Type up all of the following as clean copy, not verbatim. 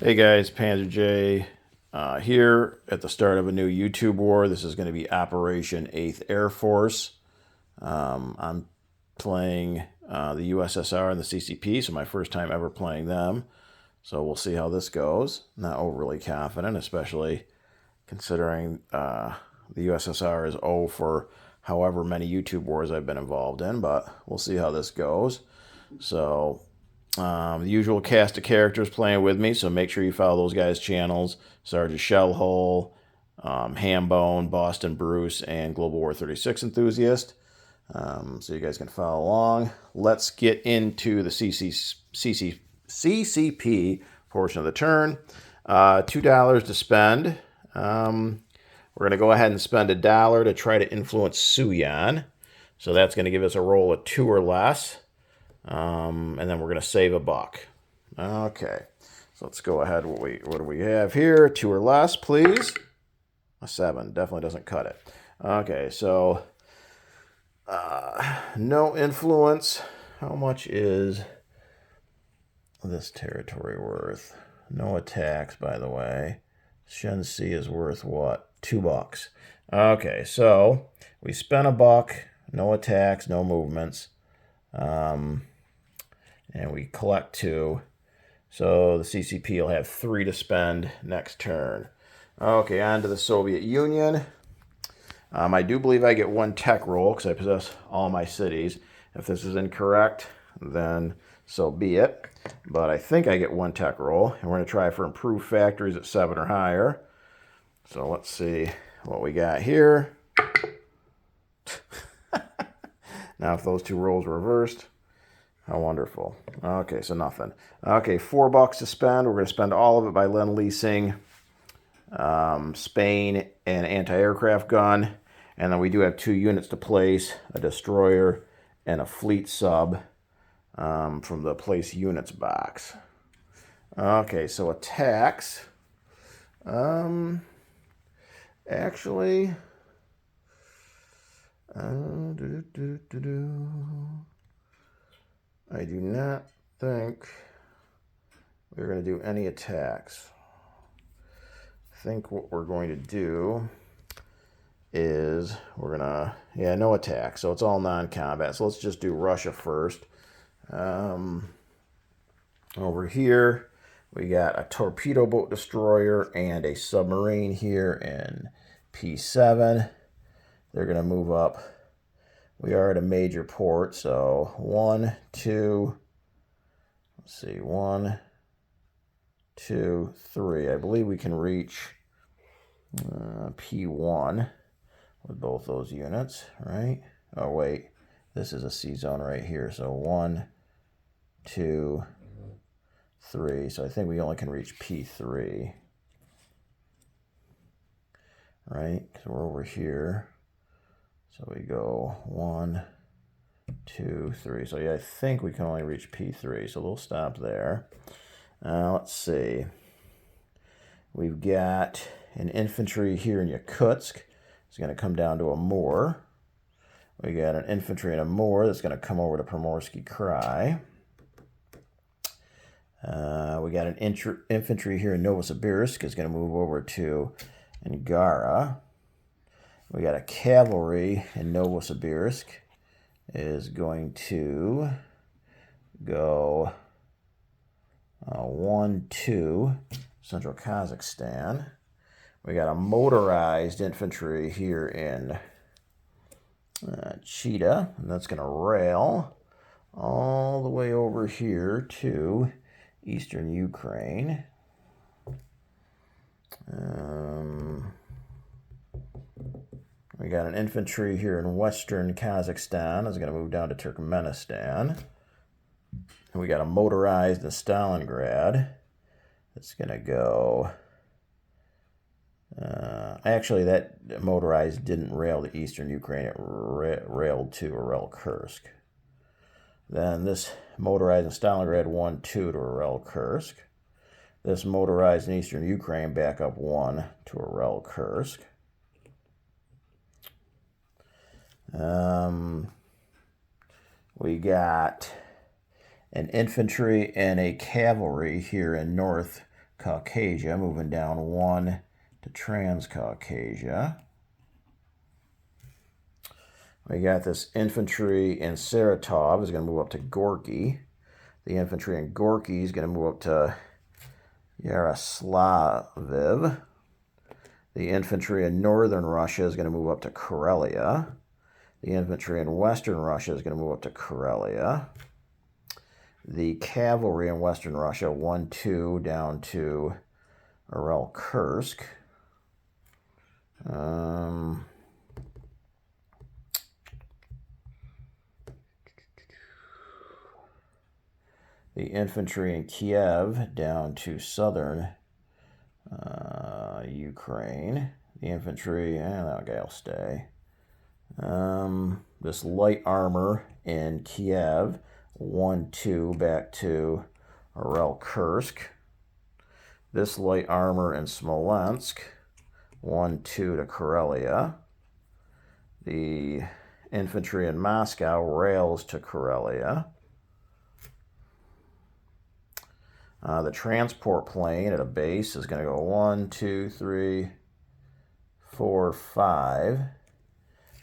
Hey guys, Panzer J here at the start of a new YouTube war. This is going to be Operation 8th Air Force. I'm playing the USSR and the CCP, so my first time ever playing them. So we'll see how this goes. Not overly confident, especially considering the USSR is O for however many YouTube wars I've been involved in, but we'll see how this goes. So the usual cast of characters playing with me, so make sure you follow those guys' channels. Sergeant Shellhole, Hambone, Boston Bruce, and Global War 36 Enthusiast. So you guys can follow along. Let's get into the CCP portion of the turn. $2 to spend. We're going to go ahead and spend $1 to try to influence Suyan. So that's going to give us a roll of 2 or less. And then we're going to save $1. Okay, so let's go ahead. What do we have here? 2 or less, please. A 7 definitely doesn't cut it. Okay, so no influence. How much is this territory worth? No attacks, by the way. Shensi is worth what? $2. Okay, so we spent $1. No attacks, no movements. And we collect 2. So the CCP will have 3 to spend next turn. Okay, on to the Soviet Union. I do believe I get 1 tech roll because I possess all my cities. If this is incorrect, then so be it. But I think I get 1 tech roll. And we're going to try for improved factories at 7 or higher. So let's see what we got here. Now if those 2 rolls were reversed, how wonderful. Okay, so nothing. Okay, $4 to spend. We're going to spend all of it by Lend-Leasing Spain an anti-aircraft gun. And then we do have 2 units to place, a destroyer and a fleet sub from the place units box. Okay, so attacks. Actually, I do not think we're going to do any attacks. I think what we're going to do is we're going to, no attacks. So it's all non-combat. So let's just do Russia first. Over here, we got a torpedo boat destroyer and a submarine here in P7. They're going to move up. We are at a major port, so 1, 2, let's see, 1, 2, 3. I believe we can reach P1 with both those units, right? Oh, wait, this is a C zone right here, so 1, 2, 3. So I think we only can reach P3, right? Because we're over here. So we go 1, 2, 3. So I think we can only reach P3. So we'll stop there. Let's see. We've got an infantry here in Yakutsk. It's going to come down to Amur. We got an infantry in Amur that's going to come over to Primorsky Krai. We got an infantry here in Novosibirsk. It's going to move over to Angara. We got a cavalry in Novosibirsk is going to go 1, 2, Central Kazakhstan. We got a motorized infantry here in Chita, and that's going to rail all the way over here to eastern Ukraine. We got an infantry here in western Kazakhstan. It's going to move down to Turkmenistan. And we got a motorized in Stalingrad. It's going to go... actually, that motorized didn't rail to eastern Ukraine. It railed to Urel-Kursk. Then this motorized in Stalingrad 1, 2 to Urel-Kursk. This motorized in eastern Ukraine back up 1 to Urel-Kursk. We got an infantry and a cavalry here in North Caucasia, moving down 1 to Transcaucasia. We got this infantry in Saratov is going to move up to Gorky. The infantry in Gorky is going to move up to Yaroslavl. The infantry in northern Russia is going to move up to Karelia. The infantry in western Russia is going to move up to Karelia. The cavalry in western Russia, 1-2 down to Ural-Kursk. The infantry in Kiev down to southern Ukraine. The infantry, that guy will stay. This light armor in Kiev, 1-2 back to Ural-Kursk. This light armor in Smolensk, 1-2 to Karelia. The infantry in Moscow rails to Karelia. The transport plane at a base is going to go 1, 2, 3, 4, 5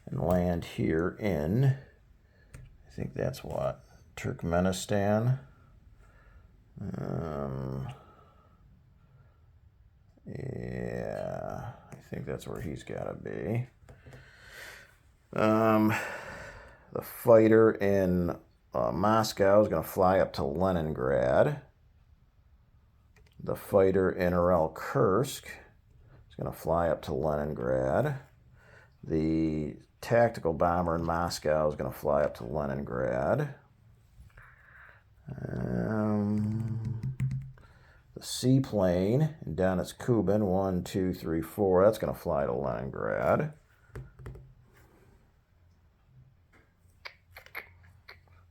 and land here in, I think that's what, Turkmenistan. Yeah, I think that's where he's got to be. The fighter in Moscow is going to fly up to Leningrad. The fighter in Ural-Kursk is going to fly up to Leningrad. The tactical bomber in Moscow is going to fly up to Leningrad. The seaplane in Donetsk Kubin, 1, 2, 3, 4, that's going to fly to Leningrad.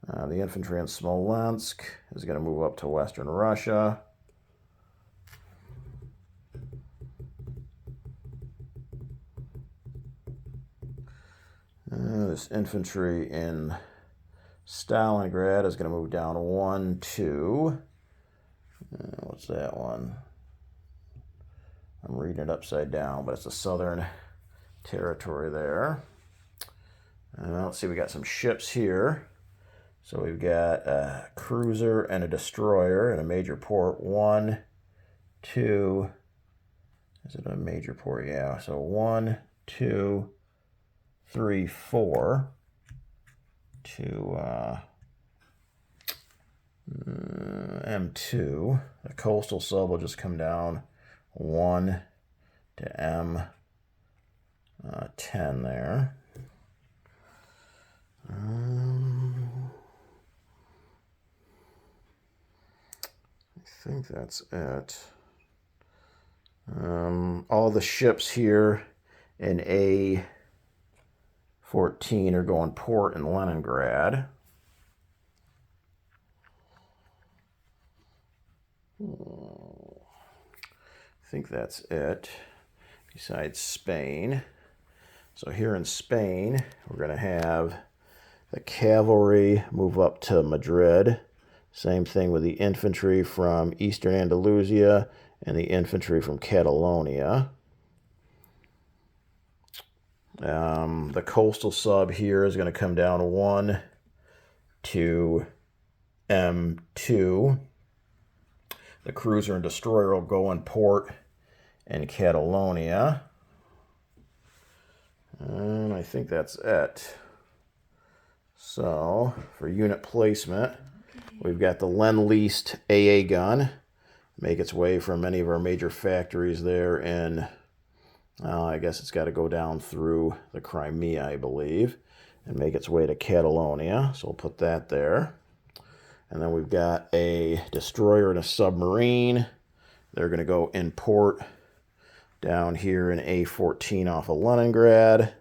The infantry in Smolensk is going to move up to western Russia. This infantry in Stalingrad is going to move down 1, 2. What's that one? I'm reading it upside down, but it's the southern territory there. Let's see, we got some ships here. So we've got a cruiser and a destroyer in a major port. 1, 2. Is it a major port? Yeah. So 1, 2, 3, 4 to M2. The coastal sub will just come down 1 to M10 there. I think that's it. All the ships here in A14 are going port in Leningrad. I think that's it, besides Spain. So here in Spain, we're going to have the cavalry move up to Madrid. Same thing with the infantry from Eastern Andalusia and the infantry from Catalonia. The coastal sub here is going to come down 1 to M2. The cruiser and destroyer will go in port in Catalonia. And I think that's it. So, for unit placement, we've got the Lend-Leased AA gun. Make its way from many of our major factories there in, I guess it's got to go down through the Crimea, I believe, and make its way to Catalonia. So we'll put that there. And then we've got a destroyer and a submarine. They're going to go in port down here in A14 off of Leningrad.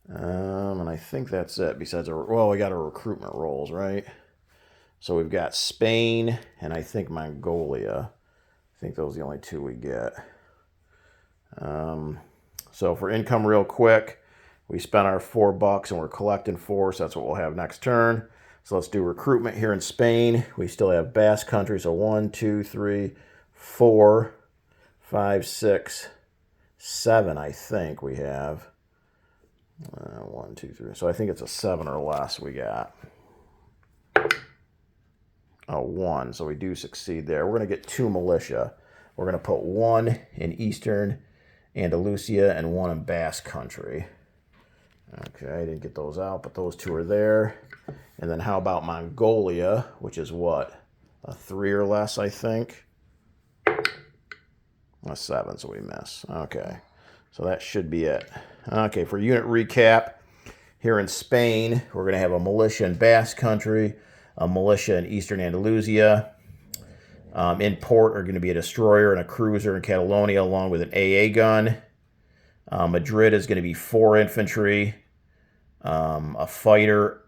And I think that's it. Besides, we got our recruitment roles, right? So we've got Spain and I think Mongolia. I think those are the only two we get. So for income real quick, we spent our $4 and we're collecting 4, so that's what we'll have next turn. So let's do recruitment here in Spain. We still have Basque Country. So 1, 2, 3, 4, 5, 6, 7, I think we have. 1, 2, 3. So I think it's a 7 or less we got. A 1. So we do succeed there. We're going to get 2 militia. We're going to put 1 in Eastern Andalusia and 1 in Basque Country. Okay, I didn't get those out, but those 2 are there. And then how about Mongolia, which is what? A 3 or less, I think. A 7, so we miss. Okay, so that should be it. Okay, for unit recap, here in Spain, we're going to have a militia in Basque Country, a militia in Eastern Andalusia. In port are going to be a destroyer and a cruiser in Catalonia, along with an AA gun. Madrid is going to be 4 infantry, a fighter,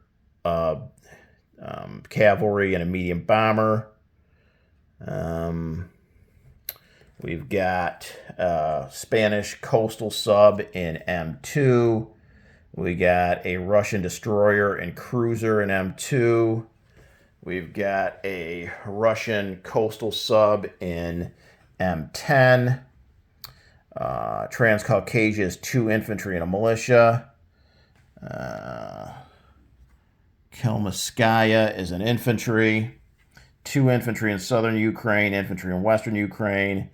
cavalry, and a medium bomber. We've got Spanish coastal sub in M2. We got a Russian destroyer and cruiser in M2. We've got a Russian coastal sub in M10. Transcaucasia is 2 infantry and a militia. Kelmskaya is an infantry. 2 infantry in southern Ukraine, infantry in western Ukraine.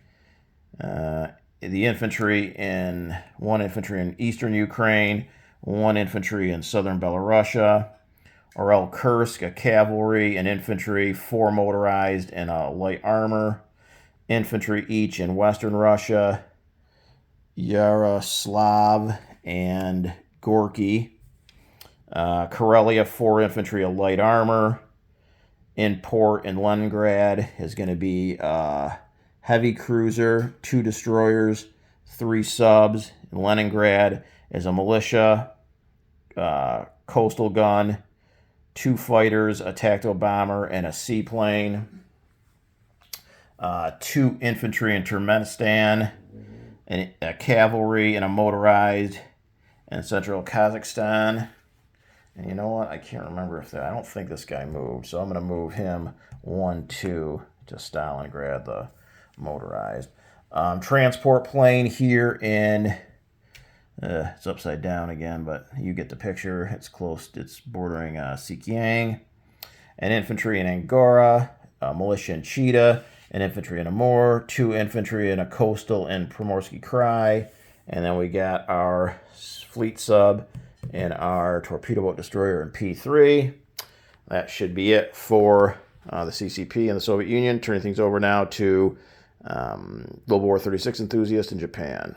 The infantry in 1 infantry in eastern Ukraine, 1 infantry in southern Belarusia. Orel Kursk, a cavalry and infantry, 4 motorized and a light armor. Infantry each in western Russia. Yaroslav and Gorky. Karelia, 4 infantry, a light armor. In port in Leningrad is going to be heavy cruiser, 2 destroyers, 3 subs. In Leningrad is a militia, coastal gun, 2 fighters, a tactical bomber, and a seaplane. 2 infantry in Turkmenistan, and a cavalry and a motorized in central Kazakhstan. And you know what? I can't remember if I don't think this guy moved, so I'm going to move him 1, 2 to Stalingrad, the motorized. Transport plane here in, it's upside down again, but you get the picture. It's close, it's bordering Xinjiang. An infantry in Angora, a militia in Chita, an infantry in Amur, 2 infantry in a coastal in Primorsky Krai, and then we got our fleet sub and our torpedo boat destroyer in P3. That should be it for the CCP and the Soviet Union. Turning things over now to Global War 36 enthusiast in Japan.